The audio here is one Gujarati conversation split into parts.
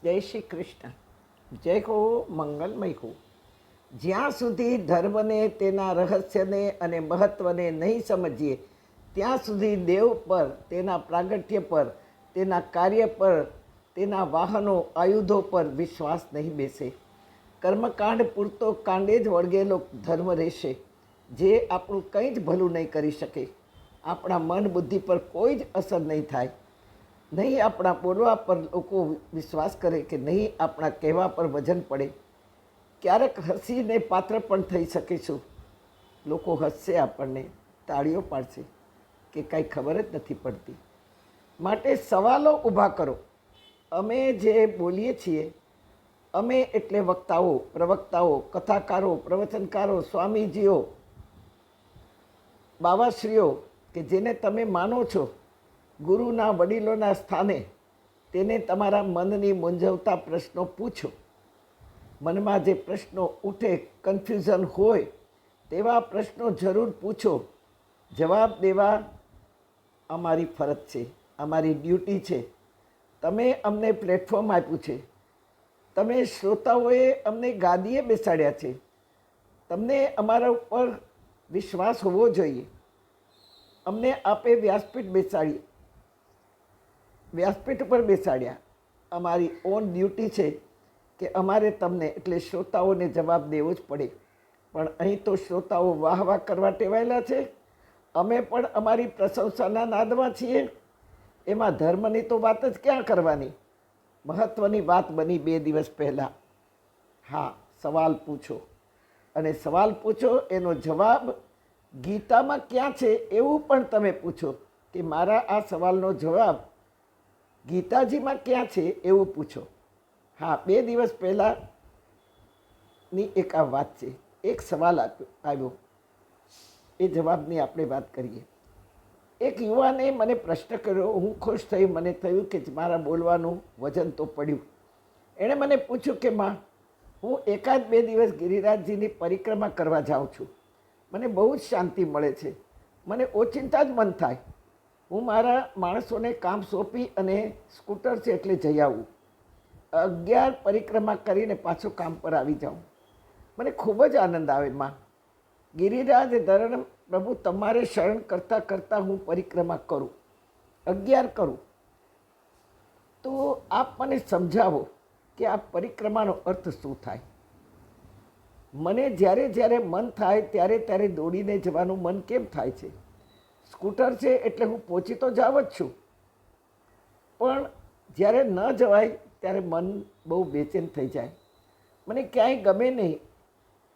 જય શ્રી કૃષ્ણ. જય હો, મંગલમય હો. જ્યાં સુધી ધર્મને, તેના રહસ્યને અને મહત્ત્વને નહીં સમજીએ ત્યાં સુધી દેવ પર, તેના પ્રાગટ્ય પર, તેના કાર્ય પર, તેના વાહનો, આયુધો પર વિશ્વાસ નહીં બેસે. કર્મકાંડ પૂરતો કાંડે જ વળગેલો ધર્મ રહેશે, જે આપણું કંઈ જ ભલું નહીં કરી શકે. આપણા મન બુદ્ધિ પર કોઈ જ અસર નહીં થાય. નહીં આપણા બોલવા પર લોકો વિશ્વાસ કરે કે નહીં આપણા કહેવા પર વજન પડે. ક્યારેક હસીને પાત્ર પણ થઈ શકીશું. લોકો હસશે, આપણને તાળીઓ પાડશે કે કાંઈ ખબર જ નથી પડતી. માટે સવાલો ઊભા કરો. અમે જે બોલીએ છીએ, અમે એટલે વક્તાઓ, પ્રવક્તાઓ, કથાકારો, પ્રવચનકારો, સ્વામીજીઓ, બાવાશ્રીઓ કે જેને તમે માનો છો, ગુરુના વડીલોના સ્થાને, તેને તમારા મનની મૂંઝવતા પ્રશ્નો પૂછો. મનમાં જે પ્રશ્નો ઉઠે, કન્ફ્યુઝન હોય, તેવા પ્રશ્નો જરૂર પૂછો. જવાબ દેવા અમારી ફરજ છે, અમારી ડ્યુટી છે. તમે અમને પ્લેટફોર્મ આપ્યું છે. તમે શ્રોતાઓએ અમને ગાદીએ બેસાડ્યા છે. તમને અમારા ઉપર વિશ્વાસ હોવો જોઈએ. અમને આપે વ્યાસપીઠ બેસાડી, વ્યાસપીઠ ઉપર બેસાડ્યા. અમારી ઓન ડ્યુટી છે કે અમારે તમને એટલે શ્રોતાઓને જવાબ દેવો જ પડે. પણ અહીં તો શ્રોતાઓ વાહ વાહ કરવા ટેવાયેલા છે. અમે પણ અમારી પ્રશંસાના નાદમાં છીએ. એમાં ધર્મની તો વાત જ ક્યાં કરવાની. મહત્ત્વની વાત બની 2 દિવસ પહેલાં. હા, સવાલ પૂછો, અને સવાલ પૂછો એનો જવાબ ગીતામાં ક્યાં છે એવું પણ તમે પૂછો કે મારા આ સવાલનો જવાબ ગીતાજીમાં ક્યાં છે એવું પૂછો. હા, 2 દિવસ પહેલાંની એક આ વાત છે. એક સવાલ આવ્યો, એ જવાબની આપણે વાત કરીએ. એક યુવાને મને પ્રશ્ન કર્યો. હું ખુશ થઈ. મને થયું કે મારા બોલવાનું વજન તો પડ્યું. એણે મને પૂછ્યું કે માં, હું 1-2 દિવસ ગિરિરાજજીની પરિક્રમા કરવા જાઉં છું. મને બહુ જ શાંતિ મળે છે. મને ઓચિંતા જ મન થાય. હું મારા માણસોને કામ સોંપી અને સ્કૂટર છે એટલે જઈ આવું. 11 પરિક્રમા કરીને પાછો કામ પર આવી જાઉં. મને ખૂબ જ આનંદ આવે માં. ગિરિરાજ ધરણ પ્રભુ તમારે શરણ કરતાં કરતાં હું પરિક્રમા કરું, 11 કરું. તો આપ મને સમજાવો કે આ પરિક્રમાનો અર્થ શું થાય. મને જ્યારે જ્યારે મન થાય ત્યારે ત્યારે દોડીને જવાનું મન કેમ થાય છે. સ્કૂટર છે એટલે હું પહોંચી તો જાવ જ છું, પણ જ્યારે ન જવાય ત્યારે મન બહુ બેચેન થઈ જાય. મને ક્યાંય ગમે નહીં.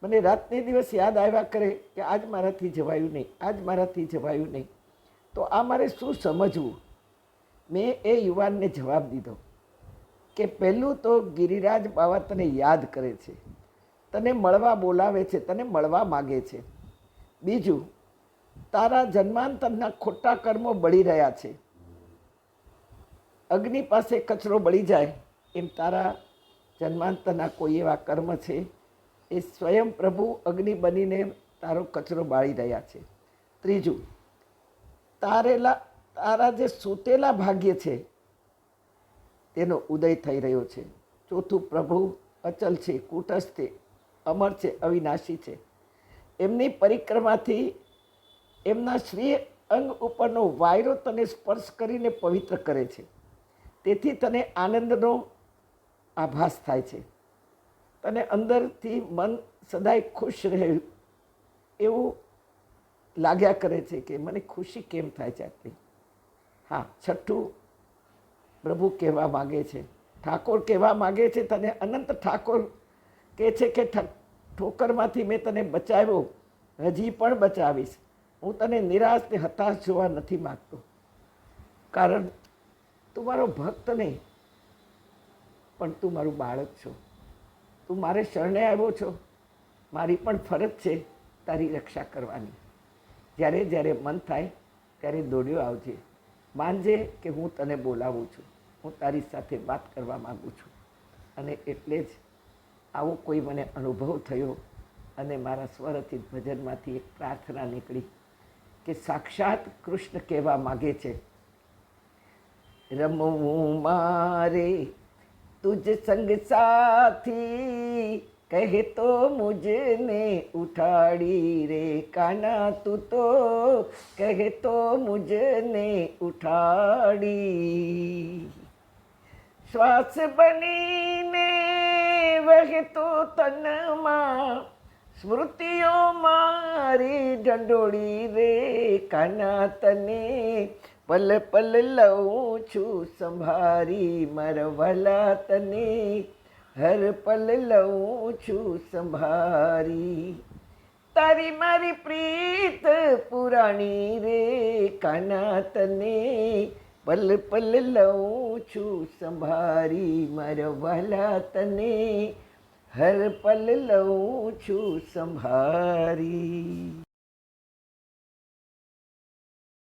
મને રાતને દિવસ યાદ આવ્યા કરે કે આજ મારાથી જવાયું નહીં, આજ મારાથી જવાયું નહીં. તો આ મારે શું સમજવું. મેં એ યુવાનને જવાબ દીધો કે પહેલું તો ગિરિરાજ બાવા તને યાદ કરે છે, તને મળવા બોલાવે છે, તને મળવા માગે છે. બીજું, તારા જન્માંતરના ખોટા કર્મો બળી રહ્યા છે. અગ્નિ પાસે કચરો બળી જાય એમ તારા જન્માંતરના કોઈ એવા કર્મ છે, એ સ્વયં પ્રભુ અગ્નિ બનીને તારો કચરો બાળી રહ્યા છે. ત્રીજું, તારા જે સૂતેલા ભાગ્ય છે તેનો ઉદય થઈ રહ્યો છે. ચોથું, પ્રભુ અચલ છે, કૂટસ્થ છે, અમર છે, અવિનાશી છે. એમની પરિક્રમાથી એમના શ્રી અંગ ઉપરનો વાયરો તને સ્પર્શ કરીને પવિત્ર કરે છે. તેથી તને આનંદનો આભાસ થાય છે. તને અંદરથી મન સદાય ખુશ રહે એવું લાગ્યા કરે છે કે મને ખુશી કેમ થાય છે આટલી. હા, છઠ્ઠું, પ્રભુ કહેવા માગે છે, ઠાકોર કહેવા માગે છે તને. અનંત ઠાકોર કહે છે કે ઠોકરમાંથી મેં તને બચાવ્યો, હજી પણ બચાવીશ. હું તને નિરાશ ને હતાશ જોવા નથી માગતો. કારણ તું મારો ભક્ત નહીં, પણ તું મારું બાળક છો. તું મારે શરણે આવ્યો છો. મારી પણ ફરજ છે તારી રક્ષા કરવાની. જ્યારે જ્યારે મન થાય ત્યારે દોડ્યો આવજે. માનજે કે હું તને બોલાવું છું, હું તારી સાથે વાત કરવા માગું છું. અને એટલે જ આવો કોઈ મને અનુભવ થયો અને મારા સ્વરચિત ભજનમાંથી એક પ્રાર્થના નીકળી કે સાક્ષાત કૃષ્ણ કહેવા માગે છે, રમવું મારે तुझ संग साथी कहे तो मुझने उठाड़ी रे काना तू तो कहे तो मुझने उठाड़ी શ્વાસ બનીને વહેતો તનમાં સ્મૃતિઓ મારી ઢંઢોળી રે કાના તને પલ પલ લઉં છું સંભારી મારા વહાલા તને હર પલ લઉં છું સંભારી તારી મારી પ્રીત પુરાણી રે કાના તને પલ પલ લઉં છું સંભારી મારા વહાલા તને હર પલ લઉં છું સંભારી.